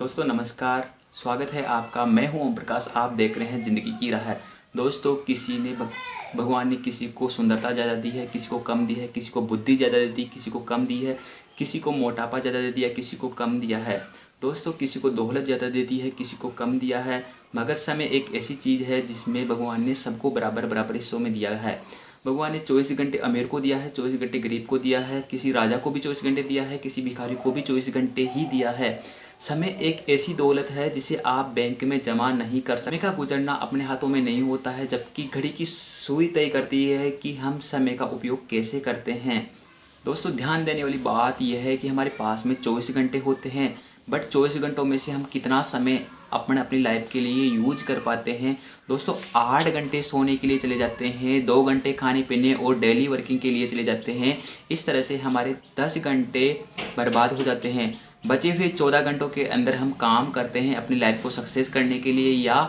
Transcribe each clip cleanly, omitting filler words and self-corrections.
दोस्तों नमस्कार, स्वागत है आपका। मैं हूं ओम प्रकाश। आप देख रहे हैं ज़िंदगी की राह। दोस्तों किसी ने भगवान ने किसी को सुंदरता ज़्यादा दी है, किसी को कम दी है, किसी को बुद्धि ज़्यादा दे दी, किसी को कम दी है, किसी को मोटापा ज़्यादा दे दिया, किसी को कम दिया है। दोस्तों किसी को दौलत ज़्यादा दे दी है, किसी को कम दिया है। मगर समय एक ऐसी चीज़ है जिसमें भगवान ने सबको बराबर बराबर हिस्सों में दिया है। भगवान ने 24 घंटे अमीर को दिया है, 24 घंटे गरीब को दिया है, किसी राजा को भी 24 घंटे दिया है, किसी भिखारी को भी 24 घंटे ही दिया है। समय एक ऐसी दौलत है जिसे आप बैंक में जमा नहीं कर सकते। समय का गुजरना अपने हाथों में नहीं होता है, जबकि घड़ी की सुई तय करती है कि हम समय का उपयोग कैसे करते हैं। दोस्तों ध्यान देने वाली बात यह है कि हमारे पास में 24 घंटे होते हैं, बट 24 घंटों में से हम कितना समय अपनी लाइफ के लिए यूज कर पाते हैं। दोस्तों 8 घंटे सोने के लिए चले जाते हैं, 2 घंटे खाने पीने और डेली वर्किंग के लिए चले जाते हैं। इस तरह से हमारे 10 घंटे बर्बाद हो जाते हैं। बचे हुए 14 घंटों के अंदर हम काम करते हैं अपनी लाइफ को सक्सेस करने के लिए या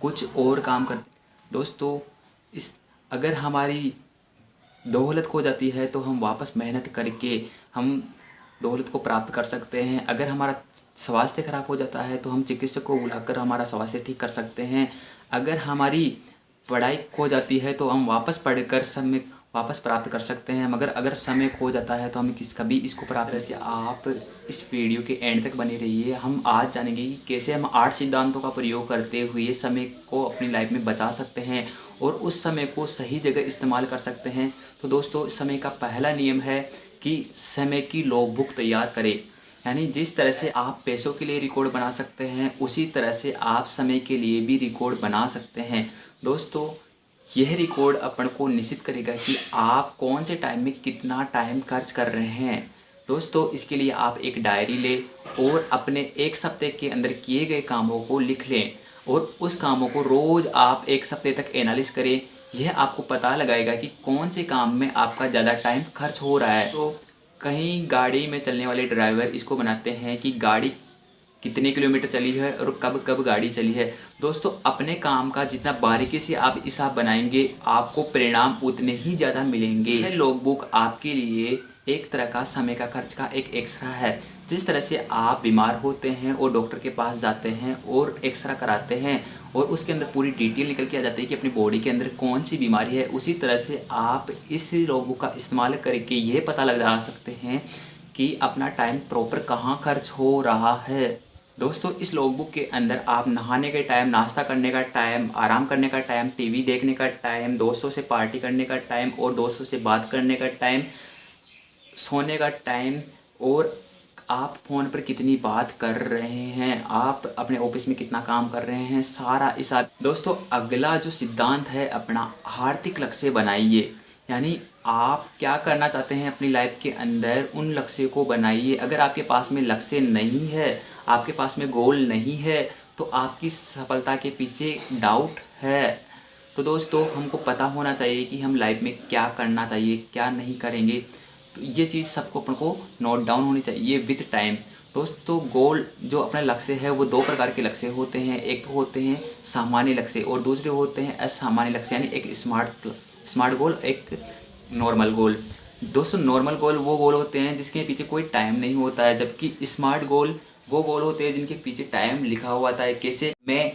कुछ और काम करते हैं। दोस्तों इस अगर हमारी दौलत खो जाती है तो हम वापस मेहनत करके हम दौलत को प्राप्त कर सकते हैं। अगर हमारा स्वास्थ्य खराब हो जाता है तो हम चिकित्सक को बुलाकर हमारा स्वास्थ्य ठीक कर सकते हैं। अगर हमारी पढ़ाई खो जाती है तो हम वापस पढ़कर समय वापस प्राप्त कर सकते हैं। मगर अगर समय खो जाता है तो हम कभी इसको प्राप्त से आप इस वीडियो के एंड तक बने रहिए। हम आज जानेंगे कि कैसे हम 8 सिद्धांतों का प्रयोग करते हुए समय को अपनी लाइफ में बचा सकते हैं और उस समय को सही जगह इस्तेमाल कर सकते हैं। तो दोस्तों समय का पहला नियम है कि समय की लॉगबुक तैयार करें। यानी जिस तरह से आप पैसों के लिए रिकॉर्ड बना सकते हैं उसी तरह से आप समय के लिए भी रिकॉर्ड बना सकते हैं। दोस्तों यह रिकॉर्ड अपन को निश्चित करेगा कि आप कौन से टाइम में कितना टाइम खर्च कर रहे हैं। दोस्तों इसके लिए आप एक डायरी लें और अपने एक सप्ताह के अंदर किए गए कामों को लिख लें और उस कामों को रोज़ आप एक सप्ताह तक एनालिस करें। यह आपको पता लगाएगा कि कौन से काम में आपका ज़्यादा टाइम खर्च हो रहा है। तो कहीं गाड़ी में चलने वाले ड्राइवर इसको बनाते हैं कि गाड़ी कितने किलोमीटर चली है और कब कब गाड़ी चली है। दोस्तों अपने काम का जितना बारीकी से आप हिसाब बनाएंगे आपको परिणाम उतने ही ज़्यादा मिलेंगे। यह लॉगबुक आपके लिए एक तरह का समय का खर्च का एक एक्स्ट्रा है। जिस तरह से आप बीमार होते हैं और डॉक्टर के पास जाते हैं और एक्सरा कराते हैं और उसके अंदर पूरी डिटेल निकल के आ जाती है कि अपनी बॉडी के अंदर कौन सी बीमारी है, उसी तरह से आप इस लॉगबुक का इस्तेमाल करके ये पता लगा सकते हैं कि अपना टाइम प्रॉपर कहाँ खर्च हो रहा है। दोस्तों इस लॉगबुक के अंदर आप नहाने के टाइम, नाश्ता करने का टाइम, आराम करने का टाइम, टीवी देखने का टाइम, दोस्तों से पार्टी करने का टाइम और दोस्तों से बात करने का टाइम, सोने का टाइम और आप फ़ोन पर कितनी बात कर रहे हैं, आप अपने ऑफिस में कितना काम कर रहे हैं, सारा हिसाब। दोस्तों अगला जो सिद्धांत है अपना आर्थिक लक्ष्य बनाइए। यानी आप क्या करना चाहते हैं अपनी लाइफ के अंदर उन लक्ष्य को बनाइए। अगर आपके पास में लक्ष्य नहीं है, आपके पास में गोल नहीं है तो आपकी सफलता के पीछे डाउट है। तो दोस्तों हमको पता होना चाहिए कि हम लाइफ में क्या करना चाहिए, क्या नहीं करेंगे। तो ये चीज़ सबको अपन को नोट डाउन होनी चाहिए विद टाइम। दोस्तों गोल जो अपना लक्ष्य है वो 2 प्रकार के लक्ष्य होते हैं। एक तो होते हैं सामान्य लक्ष्य और दूसरे होते हैं असामान्य लक्ष्य। यानी एक स्मार्ट गोल, एक नॉर्मल गोल। दोस्तों नॉर्मल गोल वो गोल होते हैं जिसके पीछे कोई टाइम नहीं होता है, जबकि स्मार्ट गोल वो गोल होते हैं जिनके पीछे टाइम लिखा हुआ था। कैसे मैं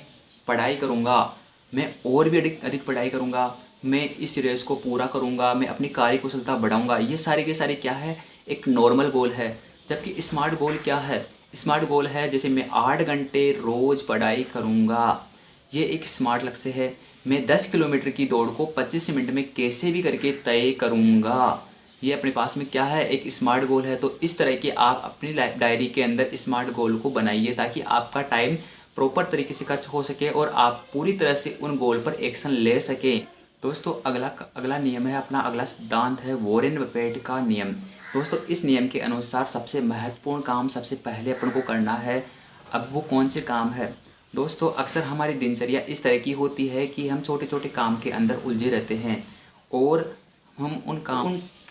पढ़ाई करूँगा, मैं और भी अधिक पढ़ाई करूँगा, मैं इस रेस को पूरा करूँगा, मैं अपनी कार्य कुशलता बढ़ाऊँगा। ये सारे के सारे क्या है, एक नॉर्मल गोल है। जबकि स्मार्ट गोल क्या है, स्मार्ट गोल है जैसे मैं 8 घंटे रोज़ पढ़ाई करूँगा, ये एक स्मार्ट लक्ष्य है। मैं 10 किलोमीटर की दौड़ को 25 मिनट में कैसे भी करके तय करूँगा, ये अपने पास में क्या है, एक स्मार्ट गोल है। तो इस तरह के आप अपनी लाइफ डायरी के अंदर स्मार्ट गोल को बनाइए ताकि आपका टाइम प्रॉपर तरीके से खर्च हो सके और आप पूरी तरह से उन गोल पर एक्शन ले सकें। दोस्तों अगला नियम है अपना, अगला सिद्धांत है वॉरेन बफेट का नियम। दोस्तों इस नियम के अनुसार सबसे महत्वपूर्ण काम सबसे पहले अपन को करना है। अब वो कौन से काम है दोस्तों, अक्सर हमारी दिनचर्या इस तरह की होती है कि हम छोटे छोटे काम के अंदर उलझे रहते हैं और हम उन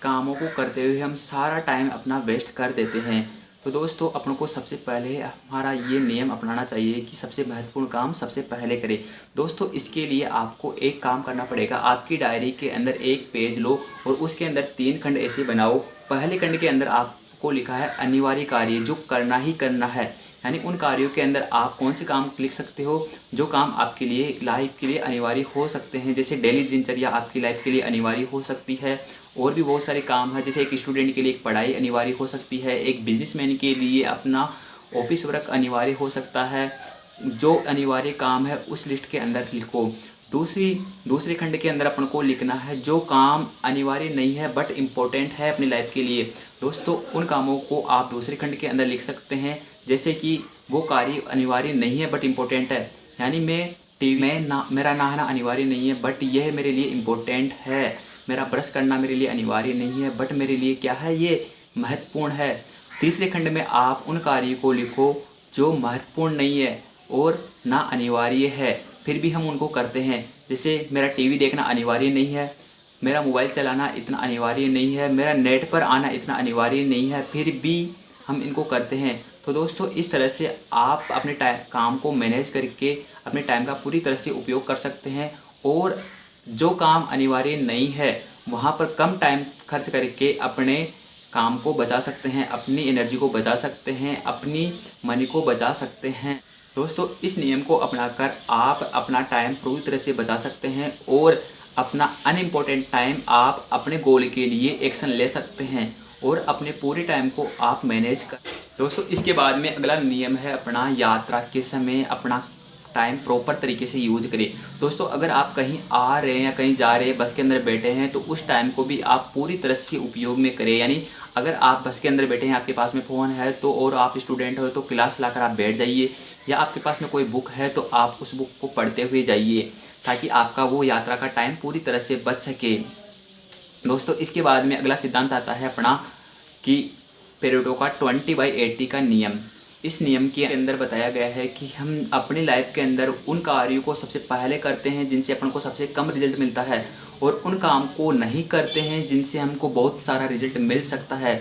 कामों को करते हुए हम सारा टाइम अपना वेस्ट कर देते हैं। तो दोस्तों अपन को सबसे पहले हमारा ये नियम अपनाना चाहिए कि सबसे महत्वपूर्ण काम सबसे पहले करें। दोस्तों इसके लिए आपको एक काम करना पड़ेगा। आपकी डायरी के अंदर एक पेज लो और उसके अंदर 3 खंड ऐसे बनाओ। पहले खंड के अंदर आपको लिखा है अनिवार्य कार्य जो करना ही करना है। यानी उन कार्यों के अंदर आप कौन से काम लिख सकते हो जो काम आपके लिए लाइफ के लिए अनिवार्य हो सकते हैं। जैसे डेली दिनचर्या आपकी लाइफ के लिए अनिवार्य हो सकती है। और भी बहुत सारे काम हैं, जैसे एक स्टूडेंट के लिए एक पढ़ाई अनिवार्य हो सकती है, एक बिजनेसमैन के लिए अपना ऑफिस वर्क अनिवार्य हो सकता है। जो अनिवार्य काम है उस लिस्ट के अंदर लिखो। दूसरे खंड के अंदर अपन को लिखना है जो काम अनिवार्य नहीं है बट इम्पोर्टेंट है अपनी लाइफ के लिए। दोस्तों उन कामों को आप दूसरे खंड के अंदर लिख सकते हैं, जैसे कि वो कार्य अनिवार्य नहीं है बट इम्पोर्टेंट है। यानी मेरा नहाना अनिवार्य नहीं है बट यह मेरे लिए इम्पोर्टेंट है। मेरा ब्रश करना मेरे लिए अनिवार्य नहीं है बट मेरे लिए क्या है, ये महत्वपूर्ण है। तीसरे खंड में आप उन कार्यों को लिखो जो महत्वपूर्ण नहीं है और ना अनिवार्य है, फिर भी हम उनको करते हैं। जैसे मेरा टीवी देखना अनिवार्य नहीं है, मेरा मोबाइल चलाना इतना अनिवार्य नहीं है, मेरा नेट पर आना इतना अनिवार्य नहीं है, फिर भी हम इनको करते हैं। तो दोस्तों इस तरह से आप अपने काम को मैनेज करके अपने टाइम का पूरी तरह से उपयोग कर सकते हैं और जो काम अनिवार्य नहीं है वहाँ पर कम टाइम खर्च करके अपने काम को बचा सकते हैं, अपनी एनर्जी को बचा सकते हैं, अपनी मनी को बचा सकते हैं। दोस्तों इस नियम को अपनाकर आप अपना टाइम पूरी तरह से बचा सकते हैं और अपना अनइम्पोर्टेंट टाइम आप अपने गोल के लिए एक्शन ले सकते हैं और अपने पूरे टाइम को आप मैनेज कर। दोस्तों इसके बाद में अगला नियम है अपना यात्रा के समय अपना टाइम प्रॉपर तरीके से यूज करें। दोस्तों अगर आप कहीं आ रहे हैं या कहीं जा रहे हैं, बस के अंदर बैठे हैं, तो उस टाइम को भी आप पूरी तरह से उपयोग में करें। यानी अगर आप बस के अंदर बैठे हैं, आपके पास में फ़ोन है तो और आप स्टूडेंट हो तो क्लास लाकर आप बैठ जाइए, या आपके पास में कोई बुक है तो आप उस बुक को पढ़ते हुए जाइए ताकि आपका वो यात्रा का टाइम पूरी तरह से बच सके। दोस्तों इसके बाद में अगला सिद्धांत आता है अपना कि पेरेटो का 20/80 का नियम। इस नियम के अंदर बताया गया है कि हम अपनी लाइफ के अंदर उन कार्यों को सबसे पहले करते हैं जिनसे अपन को सबसे कम रिजल्ट मिलता है और उन काम को नहीं करते हैं जिनसे हमको बहुत सारा रिजल्ट मिल सकता है।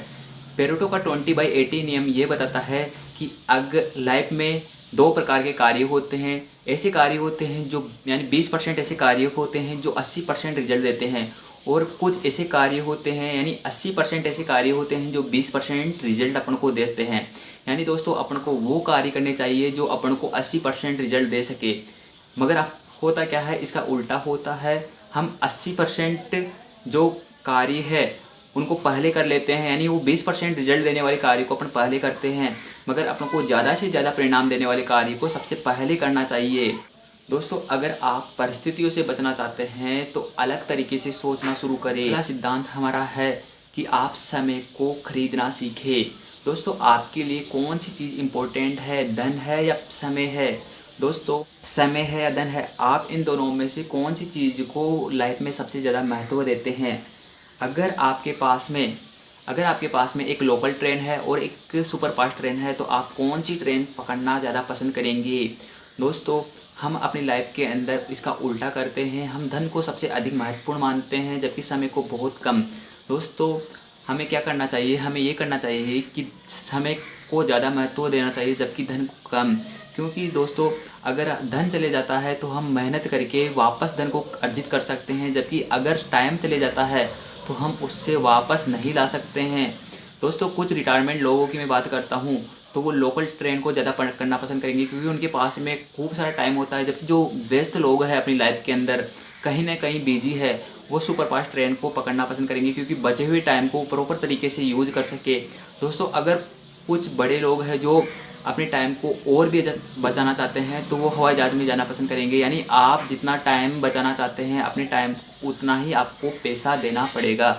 पेरेटो का 20/80 नियम ये बताता है कि अगर लाइफ में 2 प्रकार के कार्य होते हैं। ऐसे कार्य होते हैं जो यानी 20% ऐसे कार्य होते हैं जो 80% रिजल्ट देते हैं और कुछ ऐसे कार्य होते हैं यानी 80% ऐसे कार्य होते हैं जो 20% रिजल्ट अपन को देते हैं। यानी दोस्तों अपन को वो कार्य करने चाहिए जो अपन को 80% रिजल्ट दे सके। मगर अब होता क्या है, इसका उल्टा होता है। हम 80% जो कार्य है उनको पहले कर लेते हैं, यानी वो 20% रिजल्ट देने वाले कार्य को अपन पहले करते हैं, मगर अपन को ज़्यादा से ज़्यादा परिणाम देने वाले कार्य को सबसे पहले करना चाहिए। दोस्तों अगर आप परिस्थितियों से बचना चाहते हैं तो अलग तरीके से सोचना शुरू करें। अगला सिद्धांत हमारा है कि आप समय को खरीदना सीखें। दोस्तों आपके लिए कौन सी चीज़ इम्पोर्टेंट है, धन है या समय है? दोस्तों समय है या धन है, आप इन दोनों में से कौन सी चीज़ को लाइफ में सबसे ज़्यादा महत्व देते हैं? अगर आपके पास में एक लोकल ट्रेन है और एक सुपर फास्ट ट्रेन है तो आप कौन सी ट्रेन पकड़ना ज़्यादा पसंद करेंगे? दोस्तों हम अपनी लाइफ के अंदर इसका उल्टा करते हैं। हम धन को सबसे अधिक महत्वपूर्ण मानते हैं जबकि समय को बहुत कम। दोस्तों हमें क्या करना चाहिए, हमें ये करना चाहिए कि समय को ज़्यादा महत्व देना चाहिए जबकि धन को कम। क्योंकि दोस्तों अगर धन चले जाता है तो हम मेहनत करके वापस धन को अर्जित कर सकते हैं, जबकि अगर टाइम चले जाता है तो हम उससे वापस नहीं ला सकते हैं। दोस्तों कुछ रिटायरमेंट लोगों की मैं बात करता हूँ तो वो लोकल ट्रेन को ज़्यादा करना पसंद करेंगे क्योंकि उनके पास में खूब सारा टाइम होता है, जबकि जो व्यस्त लोग हैं अपनी लाइफ के अंदर कहीं ना कहीं बिजी है वो सुपर फास्ट ट्रेन को पकड़ना पसंद करेंगे क्योंकि बचे हुए टाइम को प्रॉपर तरीके से यूज कर सके। दोस्तों अगर कुछ बड़े लोग हैं जो अपने टाइम को और भी बचाना चाहते हैं तो वो हवाई जहाज़ में जाना पसंद करेंगे। यानी आप जितना टाइम बचाना चाहते हैं अपने टाइम उतना ही आपको पैसा देना पड़ेगा।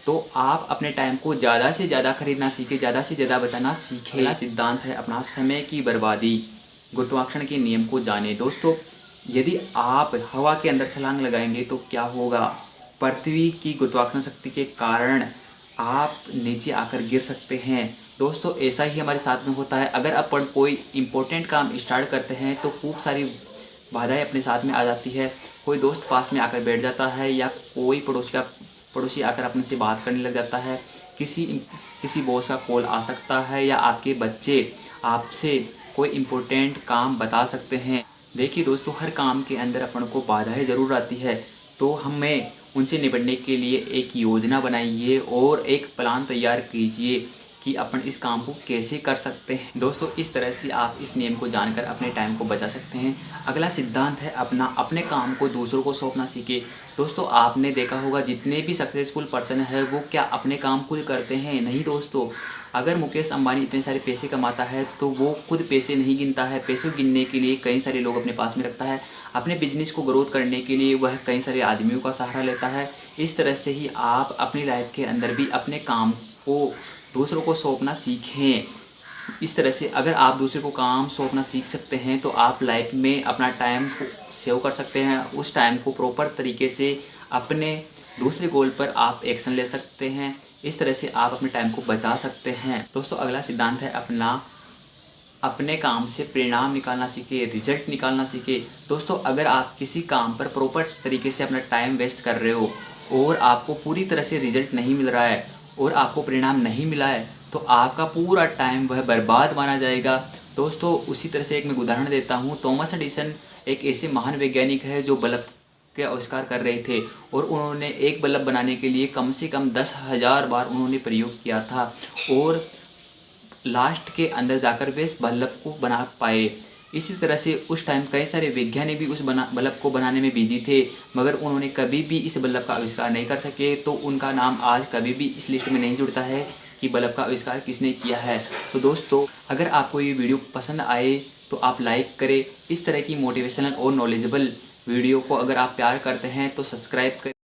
तो आप अपने टाइम को ज़्यादा से ज़्यादा खरीदना सीखें, ज़्यादा से ज़्यादा बचाना सीखें। पहला सिद्धांत है अपना समय की बर्बादी। गुरुत्वाकर्षण के नियम को जानें। दोस्तों यदि आप हवा के अंदर छलांग लगाएंगे तो क्या होगा? पृथ्वी की गुरुत्वाकर्षण शक्ति के कारण आप नीचे आकर गिर सकते हैं। दोस्तों ऐसा ही हमारे साथ में होता है। अगर अपन कोई इम्पोर्टेंट काम स्टार्ट करते हैं तो खूब सारी बाधाएं अपने साथ में आ जाती है। कोई दोस्त पास में आकर बैठ जाता है या कोई पड़ोसी आकर अपने से बात करने लग जाता है, किसी बॉस का कॉल आ सकता है या आपके बच्चे आपसे कोई इम्पोर्टेंट काम बता सकते हैं। देखिए दोस्तों हर काम के अंदर अपन को बाधाएं ज़रूर आती है, तो हमें उनसे निपटने के लिए एक योजना बनाइए और एक प्लान तैयार कीजिए कि अपन इस काम को कैसे कर सकते हैं। दोस्तों इस तरह से आप इस नियम को जानकर अपने टाइम को बचा सकते हैं। अगला सिद्धांत है अपने काम को दूसरों को सौंपना सीखे। दोस्तों आपने देखा होगा जितने भी सक्सेसफुल पर्सन है वो क्या अपने काम खुद करते हैं? नहीं दोस्तों। अगर मुकेश अंबानी इतने सारे पैसे कमाता है तो वो खुद पैसे नहीं गिनता है, पैसे गिनने के लिए कई सारे लोग अपने पास में रखता है। अपने बिजनेस को ग्रोथ करने के लिए वह कई सारे आदमियों का सहारा लेता है। इस तरह से ही आप अपनी लाइफ के अंदर भी अपने काम को दूसरों को सौंपना सीखें। इस तरह से अगर आप दूसरे को काम सौंपना सीख सकते हैं तो आप लाइफ में अपना टाइम को सेव कर सकते हैं। उस टाइम को प्रॉपर तरीके से अपने दूसरे गोल पर आप एक्शन ले सकते हैं। इस तरह से आप अपने टाइम को बचा सकते हैं। दोस्तों अगला सिद्धांत है अपने काम से परिणाम निकालना सीखे, रिजल्ट निकालना सीखे। दोस्तों अगर आप किसी काम पर प्रॉपर तरीके से अपना टाइम वेस्ट कर रहे हो और आपको पूरी तरह से रिजल्ट नहीं मिल रहा है और आपको परिणाम नहीं मिला है तो आपका पूरा टाइम वह बर्बाद माना जाएगा। दोस्तों उसी तरह से एक मैं उदाहरण देता हूँ। थॉमस एडिसन एक ऐसे महान वैज्ञानिक है जो बल्ब के आविष्कार कर रहे थे और उन्होंने एक बल्ब बनाने के लिए कम से कम 10,000 बार उन्होंने प्रयोग किया था और लास्ट के अंदर जाकर वे इस बल्ब को बना पाए। इसी तरह से उस टाइम कई सारे वैज्ञानिक भी उस बल्ब को बनाने में बिजी थे मगर उन्होंने कभी भी इस बल्ब का आविष्कार नहीं कर सके, तो उनका नाम आज कभी भी इस लिस्ट में नहीं जुड़ता है कि बल्ब का आविष्कार किसने किया है। तो दोस्तों अगर आपको ये वीडियो पसंद आए तो आप लाइक करें। इस तरह की मोटिवेशनल और नॉलेजेबल वीडियो को अगर आप प्यार करते हैं तो सब्सक्राइब करें।